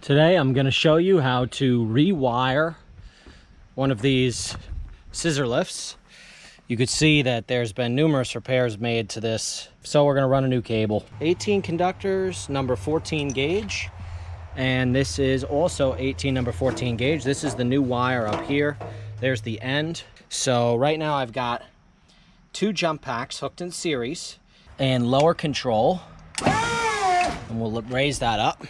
Today I'm going to show you how to rewire one of these scissor lifts. You could see that there's been numerous repairs made to this, so we're going to run a new cable. 18 conductors, number 14 gauge, and this is also 18 number 14 gauge. This is the new wire up here. There's the end. So right now I've got 2 jump packs hooked in series and lower control, and we'll raise that up.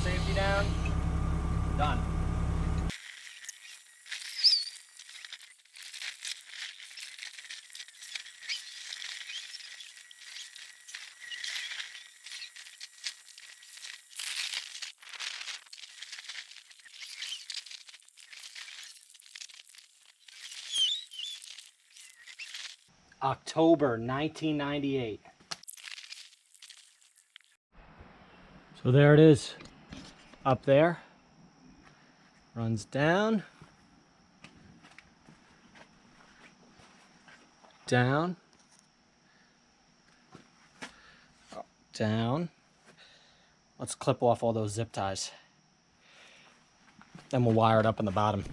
Safety down, done. October 1998. So there it is. Up there, runs down, down, down. Let's clip off all those zip ties. Then we'll wire it up in the bottom.